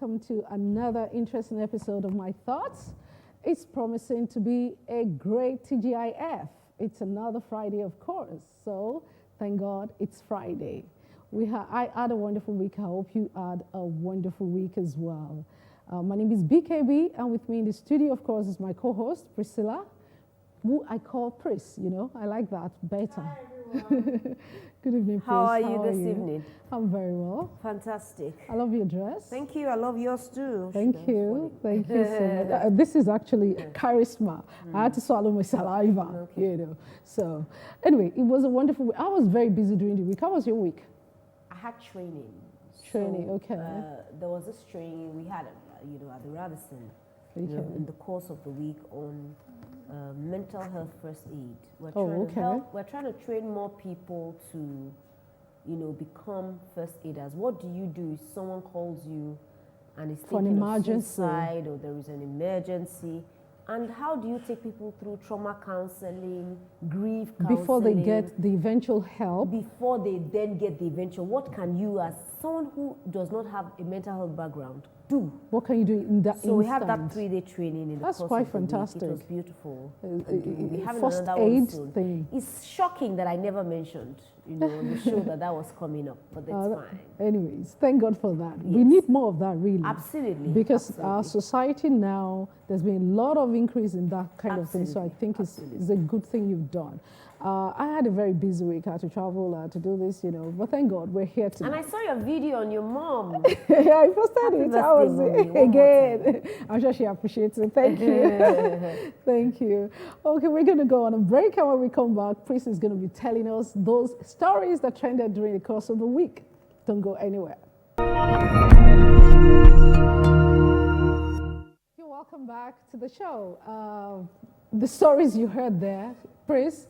welcome to another interesting episode of My Thoughts. It's promising to be a great TGIF. It's another Friday, of course, so thank God it's Friday. I had a wonderful week. I hope you had a wonderful week as well. My name is BKB, and with me in the studio, of course, is my co-host, Priscilla, who I call Pris, I like that better. Hi, everyone. Good evening, Pris. How are you this evening? I'm very well. Fantastic. I love your dress. Thank you. I love yours too. Thank you. Thank you so much. This is actually charisma. I had to swallow my saliva, So, anyway, it was a wonderful week. I was very busy during the week. How was your week? I had training. Okay. There was this training we had, at the Radisson, in the course of the week on mental health first aid. We're trying to train more people to, become first aiders. What do you do if someone calls you and is thinking of suicide or there is an emergency? And how do you take people through trauma counseling, grief counseling? Before they get the eventual help? Before they then get the eventual, what can you, as someone who does not have a mental health background, do? What can you do in that So we had that 3-day training in the That's course quite of the fantastic. week. It was beautiful. We have first another aid one soon. thing. It's shocking that I never mentioned, on the show that was coming up, but that's fine. Anyways, thank God for that. Yes. We need more of that, really. Absolutely. Because our society now, there's been a lot of increase in that kind of thing. So I think it's a good thing you've done. I had a very busy week. I had to travel to do this, but thank God we're here today. And I saw your video on your mom. Yeah, I posted it. How was it? Again. I'm sure she appreciates it. Thank you. Thank you. Okay, we're going to go on a break, and when we come back, Pris is going to be telling us those stories that trended during the course of the week. Don't go anywhere. Welcome back to the show. The stories you heard there, Pris,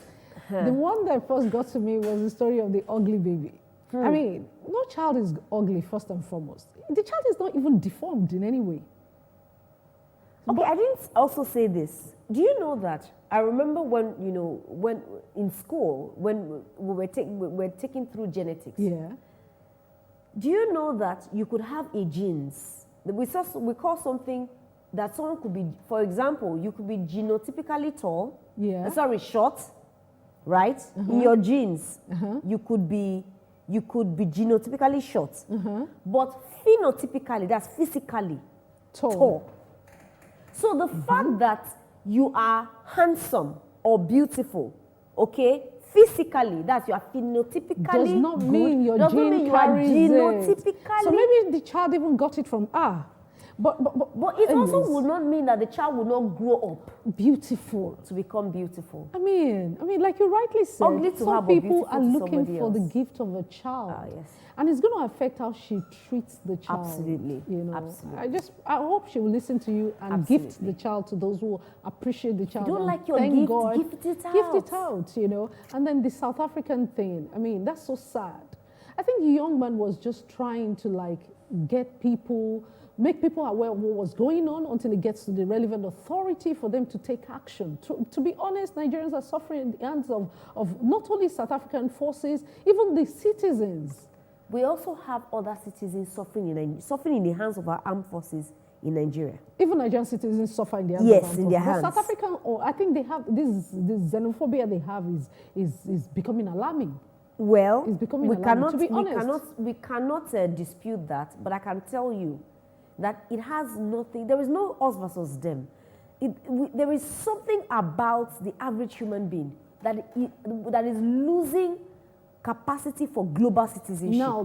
the one that first got to me was the story of the ugly baby. I mean, no child is ugly, first and foremost. The child is not even deformed in any way. Okay, I didn't also say this. Do you know that? I remember when in school, when we were taken through genetics. Yeah. Do you know that you could have a genes? We call something that someone could be, for example, you could be genotypically tall. Yeah. Short, right? In your genes, you could be genotypically short, but phenotypically, that's physically tall. So the fact that you are handsome or beautiful, okay, physically, that's you are phenotypically does not mean your doesn't gene mean you are carries genotypically. It. So maybe the child even got it from But it also would not mean that the child will not grow up beautiful to become beautiful. I mean, like you rightly said, ugly to some people are looking for the gift of a child. Yes. And it's going to affect how she treats the child. Absolutely. Absolutely. I hope she will listen to you and gift the child to those who appreciate the child. If you don't like your gift, gift it out. Gift it out, And then the South African thing, I mean, that's so sad. I think the young man was just trying to make people aware of what was going on until it gets to the relevant authority for them to take action. To be honest, Nigerians are suffering in the hands of not only South African forces, even the citizens. We also have other citizens suffering in the hands of our armed forces in Nigeria. Even Nigerian citizens suffer in the hands of armed forces. Yes, in their hands. But South African, I think they have, this xenophobia they have is becoming alarming. Well, it's becoming alarming, to be honest. We cannot dispute that, but I can tell you that it has nothing, there is no us versus them. There is something about the average human being that is losing capacity for global citizenship. Now,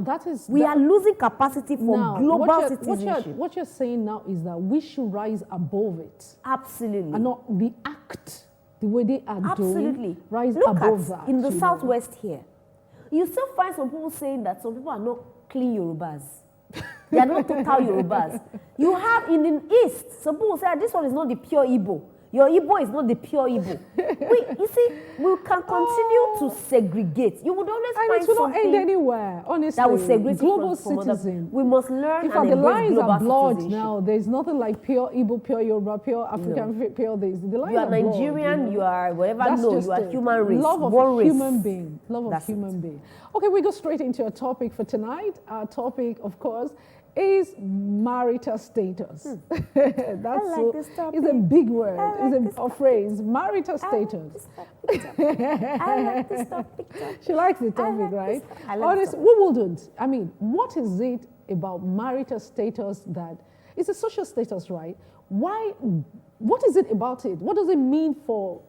we are losing capacity for global citizenship. What you're saying now is that we should rise above it. Absolutely. And not react the way they are Absolutely. doing. Rise Look above that. In the Southwest here, you still find some people saying that some people are not clean Yorubas. They are not total Yorubas. You have in the East, some people say this one is not the pure Igbo. Your Igbo is not the pure Igbo. You see, we can continue to segregate. You would always find it will something not end anywhere, honestly. That will segregate global from citizen. We must learn and the embrace lines global are blurred citizenship. now. There's nothing like pure Igbo, pure Yoruba, pure African, pure this. The lines You are are blurred, Nigerian, you are whatever. That's No, just you are it. human race. Love of one race. human being. Love of That's human being. Okay, we go straight into our topic for tonight. Our topic, of course, is marital status. That's I like this topic. It's a big word. It's a phrase. Marital status. I like this topic. She likes the topic, right? I like this topic. What wouldn't? I mean, what is it about marital status that it's a social status, right? Why? What is it about it? What does it mean for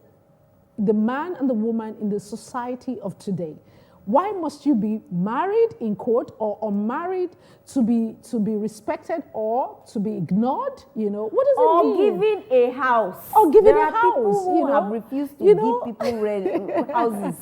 the man and the woman in the society of today? Why must you be married in quote or unmarried to be respected or to be ignored? You know, what does it mean? Or giving a house. Or giving there a house. People who have refused to give people rent houses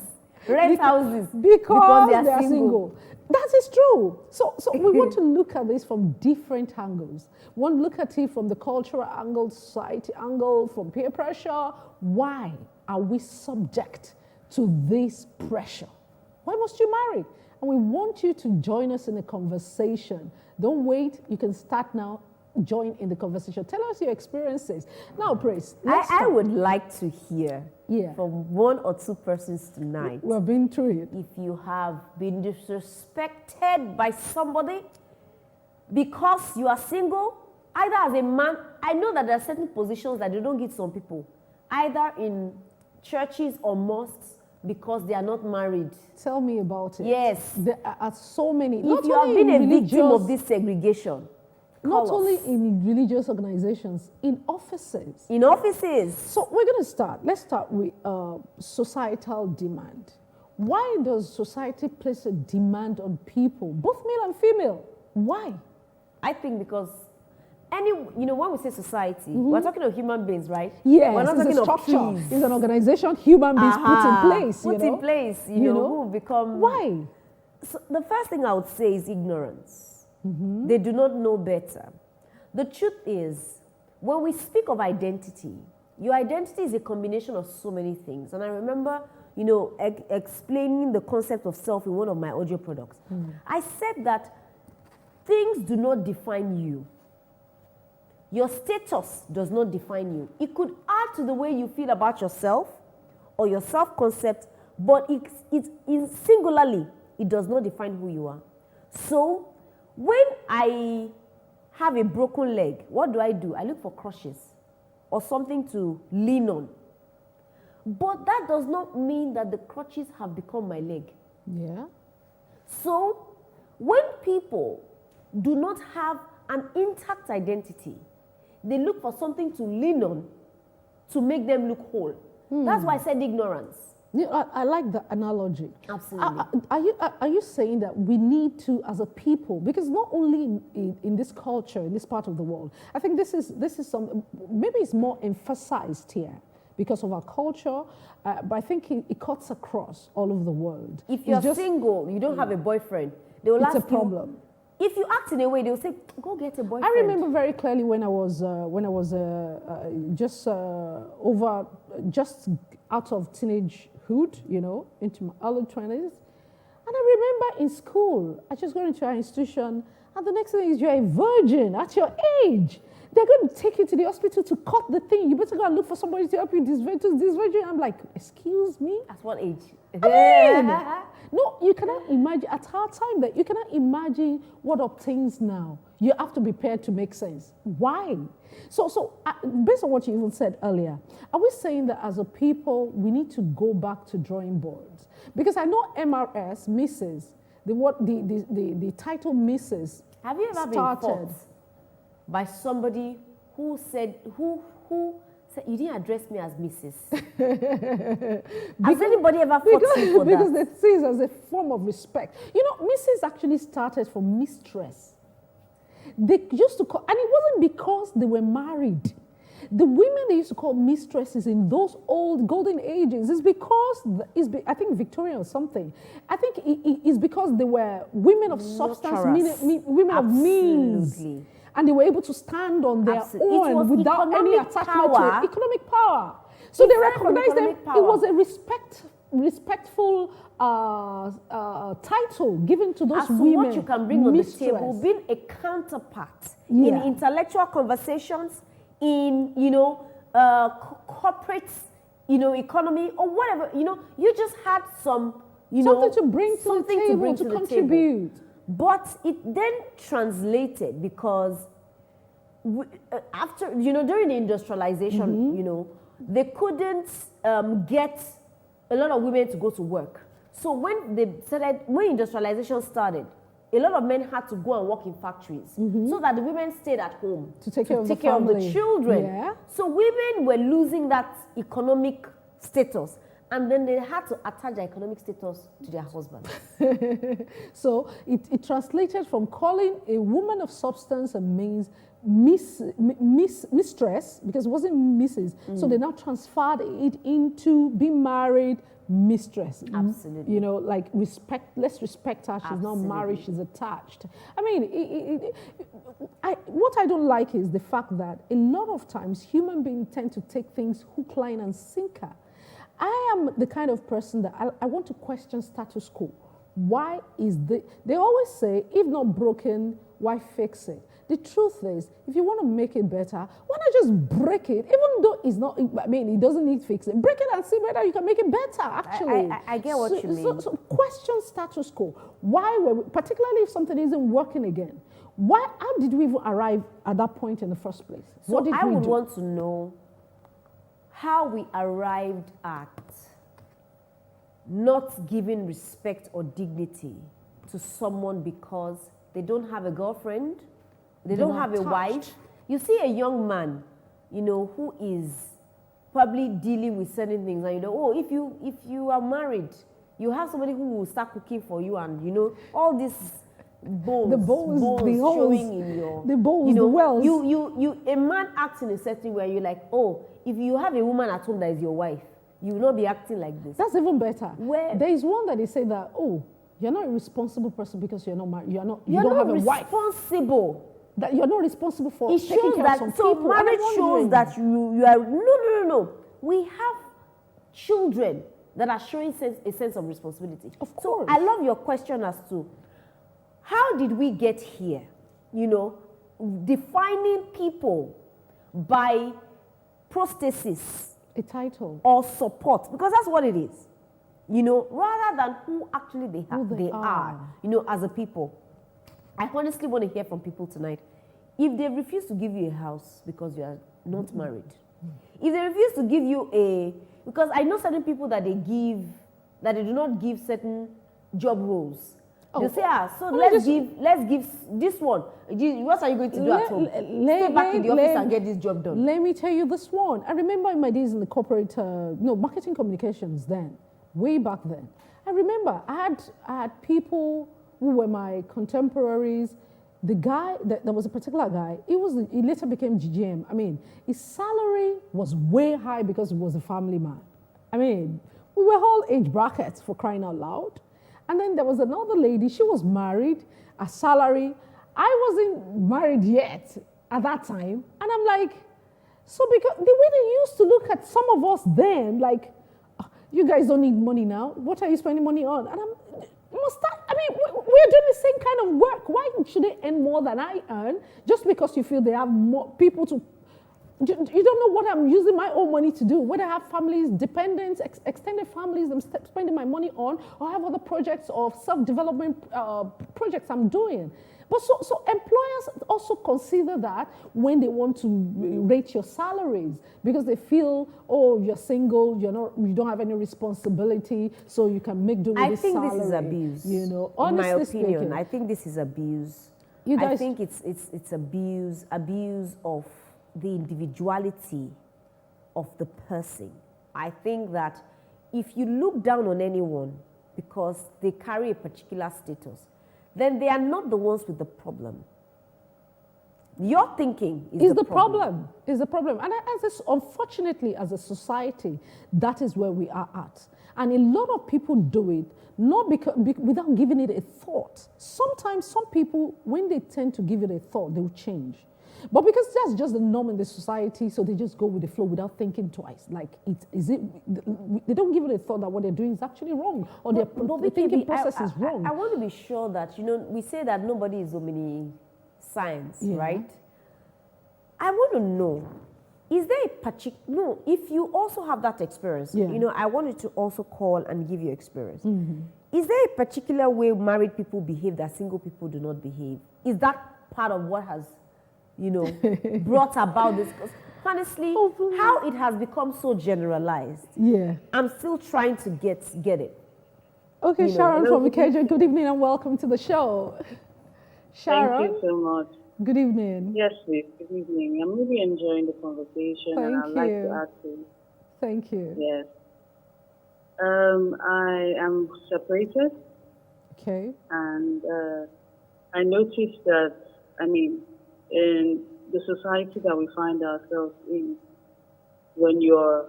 because they are single. That is true. So we want to look at this from different angles. We want to look at it from the cultural angle, society angle, from peer pressure. Why are we subject to this pressure? Why must you marry? And we want you to join us in the conversation. Don't wait. You can start now. Join in the conversation. Tell us your experiences. Now, Praise. I would like to hear from one or two persons tonight. We've been through it. If you have been disrespected by somebody because you are single, either as a man, I know that there are certain positions that they don't give some people, either in churches or mosques, because they are not married. Tell me about it. Yes. There are so many. If you have been a victim of this segregation, not only in religious organizations, in offices. In offices. So we're going to start. Let's start with societal demand. Why does society place a demand on people, both male and female? Why? I think because when we say society, we're talking of human beings, right? Yes, we're not talking a structure. Of trees. It's an organization human beings put in place. Put in place, who become. Why? So the first thing I would say is ignorance. They do not know better. The truth is, when we speak of identity, your identity is a combination of so many things. And I remember, explaining the concept of self in one of my audio products. I said that things do not define you. Your status does not define you. It could add to the way you feel about yourself or your self-concept, but singularly, it does not define who you are. So, when I have a broken leg, what do? I look for crutches or something to lean on. But that does not mean that the crutches have become my leg. Yeah. So, when people do not have an intact identity, they look for something to lean on to make them look whole. That's why I said ignorance. Yeah, I like the analogy. Absolutely. Are you saying that we need to, as a people, because not only in this culture, in this part of the world, I think this is maybe it's more emphasized here because of our culture, but I think it cuts across all over the world. If you're single, you don't have a boyfriend, they will ask you. It's a problem. If you act in a way, they'll say, "Go get a boyfriend." I remember very clearly when I was just out of teenagehood, into my early 20s, and I remember in school, I just got into an institution, and the next thing is you're a virgin at your age. They're going to take you to the hospital to cut the thing. You better go and look for somebody to help you this virgin. I'm like, excuse me? At what age? No, you cannot imagine, at our time, that you cannot imagine what obtains now. You have to be prepared to make sense. Why? So based on what you even said earlier, are we saying that as a people, we need to go back to drawing boards? Because I know MRS, Mrs., the title Mrs. Have you ever been fought by somebody who said, who said, you didn't address me as Mrs.? Has anybody ever fought you for that? Because they see it as a form of respect. Mrs. actually started from mistress. They used to call, and it wasn't because they were married. The women they used to call mistresses in those old golden ages is because, I think Victorian or something. I think it's because they were women of substance, women of means. And they were able to stand on their own without any attachment to economic power. So they recognized them. It was a respectful title given to those women. What you can bring on the table, being a counterpart in intellectual conversations, in corporate economy or whatever. You just had some something to bring to the table, to contribute. But it then translated because after, during the industrialization, they couldn't get a lot of women to go to work. So when industrialization started, a lot of men had to go and work in factories so that the women stayed at home to take care of the children. Yeah. So women were losing that economic status, and then they had to attach their economic status to their husbands. So it translated from calling a woman of substance and means mistress, because it wasn't Mrs. So they now transferred it into being married mistress. Absolutely. Like let's respect her. She's not married, she's attached. I mean, what I don't like is the fact that a lot of times human beings tend to take things hook, line, and sinker. I am the kind of person that I want to question status quo. Why is they always say, if not broken, why fix it? The truth is, if you want to make it better, why not just break it? Even though it's not, it doesn't need fixing. Break it and see whether you can make it better, actually. I get what you mean. So question status quo. Why particularly if something isn't working again, how did we even arrive at that point in the first place? So what did I we would do? want to know how we arrived at not giving respect or dignity to someone because they don't have a girlfriend, they don't have a wife. You see a young man, who is probably dealing with certain things, and if you are married, you have somebody who will start cooking for you, and all these bones, the holes, showing in your, the bowls, the wells. A man acts in a certain way. You're like, if you have a woman at home that is your wife, you will not be acting like this. That's even better. Where there is one that they say that, you're not a responsible person because you're not married. You don't have a wife. Responsible. That you're not responsible for it taking shows care that, of some so people. marriage shows that you are, no. We have children that are showing a sense of responsibility. Of course. So I love your question as to, how did we get here? Defining people by prosthesis. A title. Or support, because that's what it is. Rather than who actually they are, as a people. I honestly want to hear from people tonight. If they refuse to give you a house because you are not married, if they refuse to give you because I know certain people that they do not give certain job roles. They say, let's give this one. What are you going to do at home? Stay back in the office and get this job done. Let me tell you this one. I remember in my days in the corporate, marketing communications then, way back then. I remember I had people who were my contemporaries. The guy, there was a particular guy, he later became GGM. His salary was way high because he was a family man. We were all age brackets, for crying out loud. And then there was another lady, she was married, a salary. I wasn't married yet at that time. And I'm like, so because the way they used to look at some of us then, like, you guys don't need money now. What are you spending money on? And we're doing the same kind of work. Why should they earn more than I earn just because you feel they have more people to... You don't know what I'm using my own money to do. Whether I have families, dependents, extended families I'm spending my money on, or I have other projects or self-development projects I'm doing. But so employers also consider that when they want to rate your salaries, because they feel, you're single, you don't have any responsibility, so you can make do with this salary. I think this is abuse. Honestly in my opinion, speaking, I think this is abuse. I think it's abuse of the individuality of the person. I think that if you look down on anyone because they carry a particular status, then they are not the ones with the problem. Your thinking is the problem. Is the problem. And unfortunately, as a society, that is where we are at. And a lot of people do it not without giving it a thought. Sometimes some people, when they tend to give it a thought, they will change. But because that's just the norm in the society, so they just go with the flow without thinking twice. Like, they don't give it a thought that what they're doing is actually wrong, or their thinking process is wrong. I want to be sure that, we say that nobody is omniscience, right? I want to know, is there a particular, no, if you also have that experience, you know, I wanted to also call and give you experience. Is there a particular way married people behave that single people do not behave? Is that part of what has, you know, brought about this? Because honestly, how it has become so generalized, I'm still trying to get it. Okay, Sharon from Ikeja, good evening and welcome to the show. Sharon. Thank you so much. Good evening. Yes, please. Good evening. I'm really enjoying the conversation, and I'd like to add to. Thank you. Yes. I am separated. Okay. And I noticed that, I mean, in the society that we find ourselves in, when you're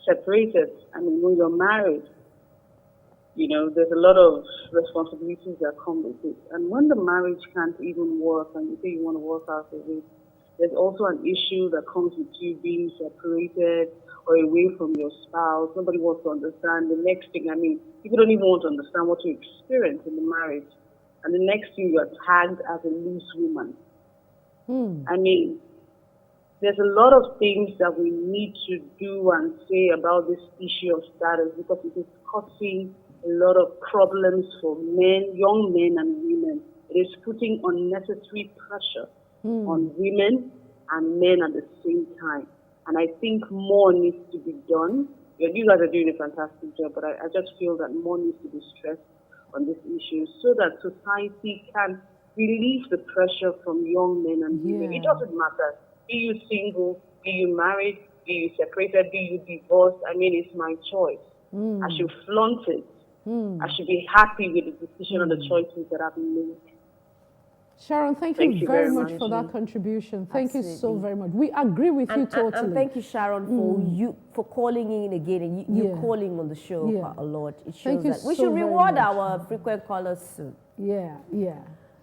separated, I mean, when you're married, you know, there's a lot of responsibilities that come with it. And when the marriage can't even work and you say you want to work out of it, there's also an issue that comes with you being separated or away from your spouse. Nobody wants to understand. The next thing, I mean, people don't even want to understand what you experience in the marriage. And the next thing, you're tagged as a loose woman. I mean, there's a lot of things that we need to do and say about this issue of status because it is causing a lot of problems for men, young men and women. It is putting unnecessary pressure on women and men at the same time. And I think more needs to be done. You guys are doing a fantastic job, but I just feel that more needs to be stressed on this issue so that society can relieve the pressure from young men and women. It doesn't matter. Be you single, be you married, be you separated, be you divorced. I mean, it's my choice. I should flaunt it. I should be happy with the decision and the choices that I've made. Sharon, thank you very much for that contribution. Thank you so very much. We agree with you totally. And thank you, Sharon, for calling in again and you calling on the show quite a lot. It shows that we should reward our frequent callers soon.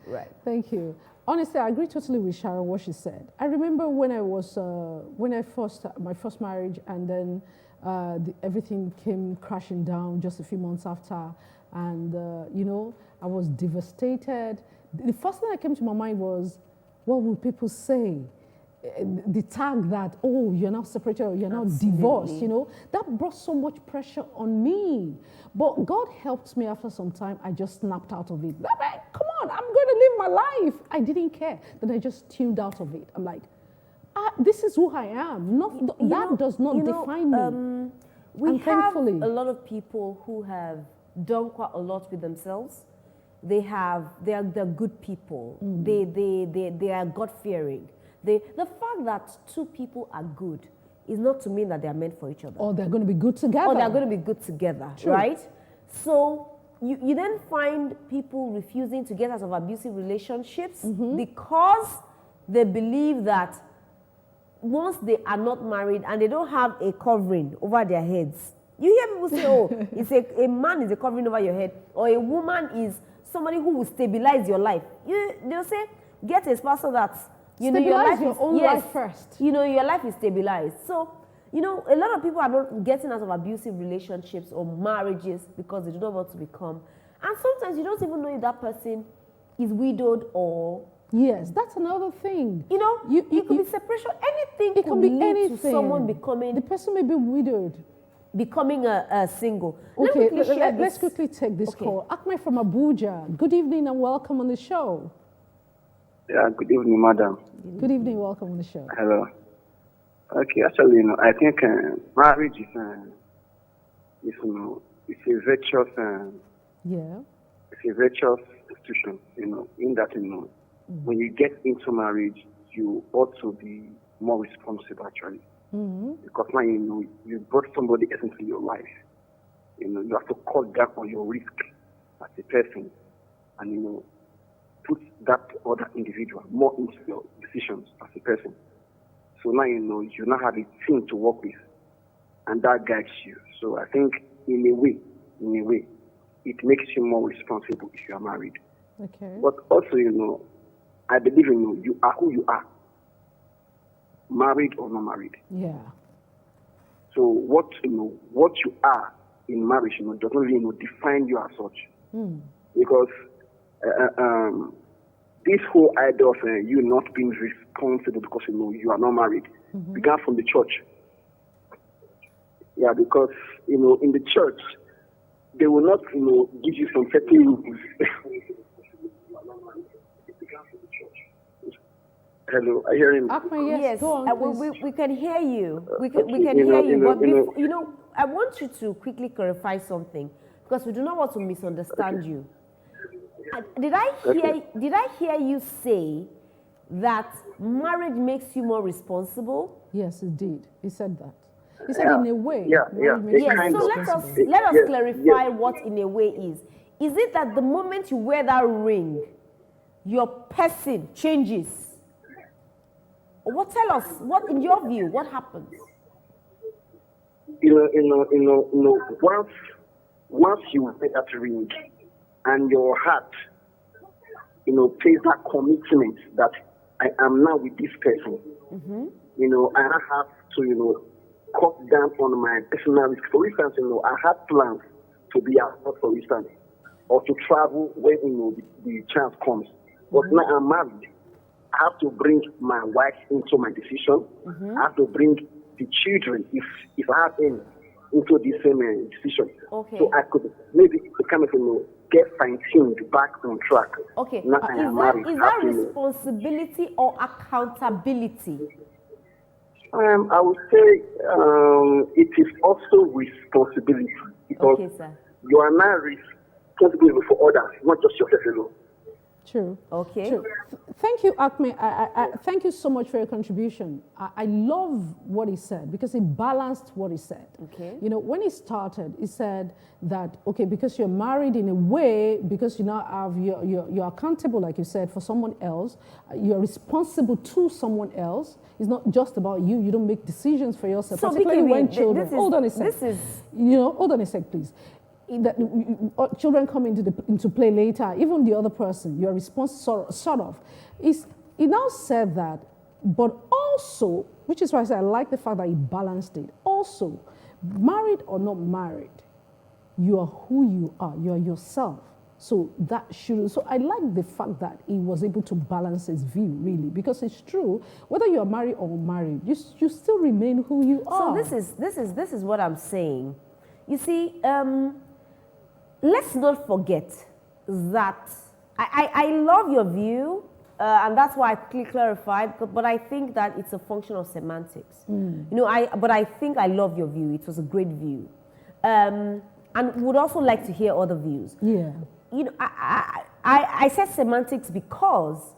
Right. Thank you. Honestly, I agree totally with Sharon what she said. I remember when I was my first marriage, and then everything came crashing down just a few months after, and you know, I was devastated. The first thing that came to my mind was, what will people say? The tag that, oh, you're now separated or you're now divorced, you know, that brought so much pressure on me. But God helped me after some time. I just snapped out of it. Come on, I'm going to live my life. I didn't care. Then I just tuned out of it. I'm like, this is who I am. That does not define me. We have a lot of people who have done quite a lot with themselves. They're good people. They are God-fearing. The fact that two people are good is not to mean that they are meant for each other. Or they're going to be good together. True. Right? So you then find people refusing to get out of abusive relationships because they believe that once they are not married and they don't have a covering over their heads, you hear people say, oh, it's a man is a covering over your head, or a woman is somebody who will stabilize your life. They'll say, get a spouse so that you know your own life first. You know, your life is stabilized. So, you know, a lot of people are not getting out of abusive relationships or marriages because they do not want to become. And sometimes you don't even know if that person is widowed or. Yes, that's another thing. You know, it could be separation. Anything it can be anything. To someone becoming. The person may be widowed. Becoming a single. Okay, let's quickly take this call. Akme from Abuja. Good evening and welcome on the show. Yeah, good evening, madam. Good evening, welcome on the show. Hello. Okay, actually, you know, I think marriage is it's a virtuous, it's a virtuous institution, you know, in that, you know, when you get into marriage, you ought to be more responsible, actually. Because now, you know, you brought somebody else into your life. You know, you have to cut down on your risk as a person and, you know, put that other individual more into your decisions as a person. So now, you know, you now have a team to work with, and that guides you. So I think, in a way, it makes you more responsible if you are married. Okay. But also, you know, I believe, you know, you are who you are, married or not married. Yeah. So what you are in marriage, you know, doesn't really, you know, define you as such. Because this whole idea of you not being responsible because, you know, you are not married, began from the church. Yeah, because, in the church, they will not, give you some certain rules. Hello, are you hearing me? Yes, go on, we can hear you. We can hear you. But before, I want you to quickly clarify something because we do not want to misunderstand you. Did I hear you say that marriage makes you more responsible? Yes, it did. He said that. He said in a way. Yes. So let us clarify what in a way is. Is it that the moment you wear that ring, your person changes? What tell us? What in your view? What happens? Once you wear that ring, and your heart, pays that commitment that I am now with this person. I have to, cut down on my personal risk. For instance, I had plans to be out, for instance, or to travel when the chance comes. But now I'm married. I have to bring my wife into my decision. I have to bring the children, if I have any, into the same decision. Okay. So I could maybe kind of get fine-tuned back on track. Okay. Now Is that responsibility or accountability? I would say it is also responsibility because you are now responsible for others, not just yourself alone. True. Okay. True. Thank you, Acme. I thank you so much for your contribution. I love what he said because he balanced what he said. Okay. When he started, he said that, okay, because you're married in a way, because you now have, you're accountable, like you said, for someone else, you're responsible to someone else. It's not just about you. You don't make decisions for yourself, particularly when children. Hold on a sec. Hold on a sec, please. That children come into play later, even the other person, your response sort of. He now said that, but also, which is why I say I like the fact that he balanced it. Also, married or not married, you are who you are. You are yourself. So that should. So I like the fact that he was able to balance his view, really, because it's true. Whether you are married or unmarried, you still remain who you are. So this is what I'm saying. You see. Let's not forget that I love your view, and that's why I quickly clarified, but I think that it's a function of semantics. But I think I love your view. It was a great view. And would also like to hear other views. Yeah. I said semantics because,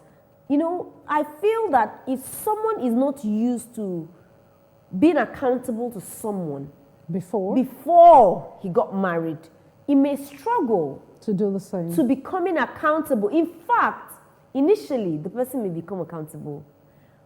I feel that if someone is not used to being accountable to someone before he got married, he may struggle to do the same. To becoming accountable. In fact, initially, the person may become accountable.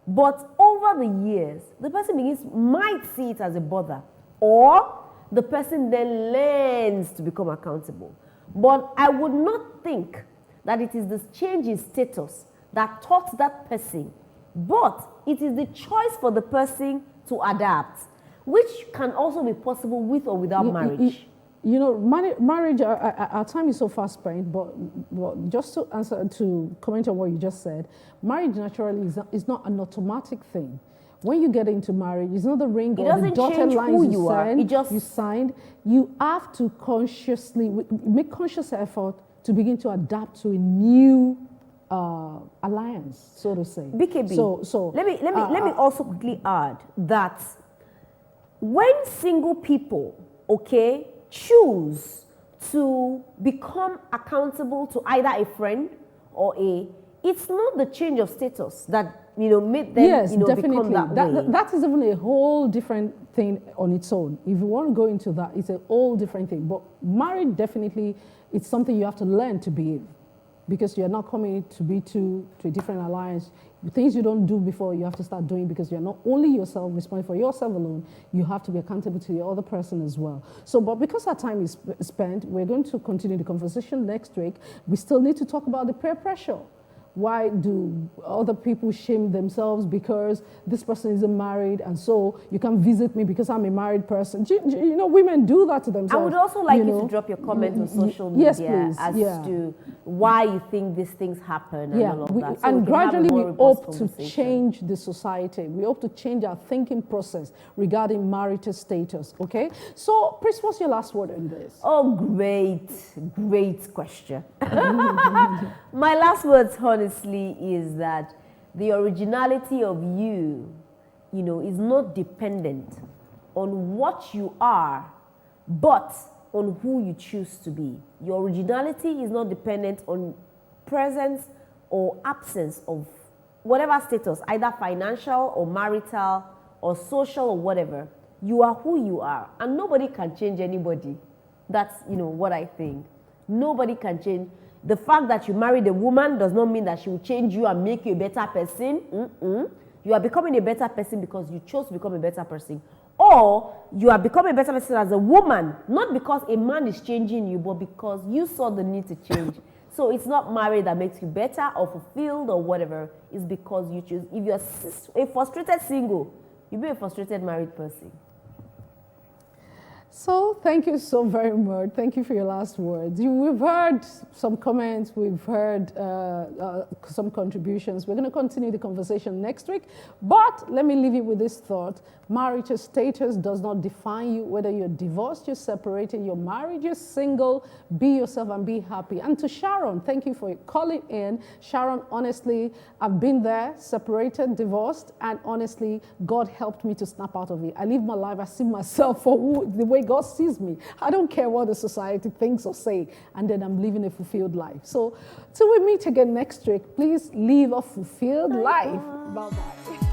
But over the years, the person might see it as a bother. Or the person then learns to become accountable. But I would not think that it is this change in status that taught that person. But it is the choice for the person to adapt, which can also be possible with or without marriage. Marriage, our time is so fast spent, but just to comment on what you just said, marriage naturally is not an automatic thing. When you get into marriage, it's not the ring or the dotted lines you signed. You have to make conscious effort to begin to adapt to a new alliance, so to say. BKB. So let me also quickly add that when single people, choose to become accountable to either a friend or it's not the change of status that made them become that way. That is even a whole different thing on its own. If you want to go into that, it's a whole different thing. But married, definitely, it's something you have to learn to be in, because you're not coming to be to a different alliance. Things you don't do before, you have to start doing, because you're not only yourself responsible for yourself alone, you have to be accountable to the other person as well. So, but because our time is spent, we're going to continue the conversation next week. We still need to talk about the peer pressure. Why do other people shame themselves because this person isn't married, and so you can visit me because I'm a married person? You know, women do that to themselves. I would also like you to drop your comment on social media as to why you think these things happen and all of that. So and gradually we hope to change the society. We hope to change our thinking process regarding marital status, okay? So, Pris, what's your last word on this? Oh, great question. My last words, honestly, is that the originality of you, you know, is not dependent on what you are, but on who you choose to be. Your originality is not dependent on presence or absence of whatever status, either financial or marital or social or whatever. You are who you are, and nobody can change anybody. That's, you know, what I think. Nobody can change. The fact that you married a woman does not mean that she will change you and make you a better person. You are becoming a better person because you chose to become a better person. Or you are becoming a better person as a woman, not because a man is changing you, but because you saw the need to change. So it's not marriage that makes you better or fulfilled or whatever. It's because you choose. If you're a frustrated single, you'll be a frustrated married person. So thank you so very much. Thank you for your last words. We've heard some comments. We've heard some contributions. We're going to continue the conversation next week. But let me leave you with this thought. Marital status does not define you. Whether you're divorced, you're separated, you're married, you're single, be yourself and be happy. And to Sharon, thank you for calling in. Sharon, honestly, I've been there, separated, divorced, and honestly, God helped me to snap out of it. I live my life. I see myself for the way God sees me. I don't care what the society thinks or say, and then I'm living a fulfilled life. So till we meet again next week, please live a fulfilled life. Bye-bye.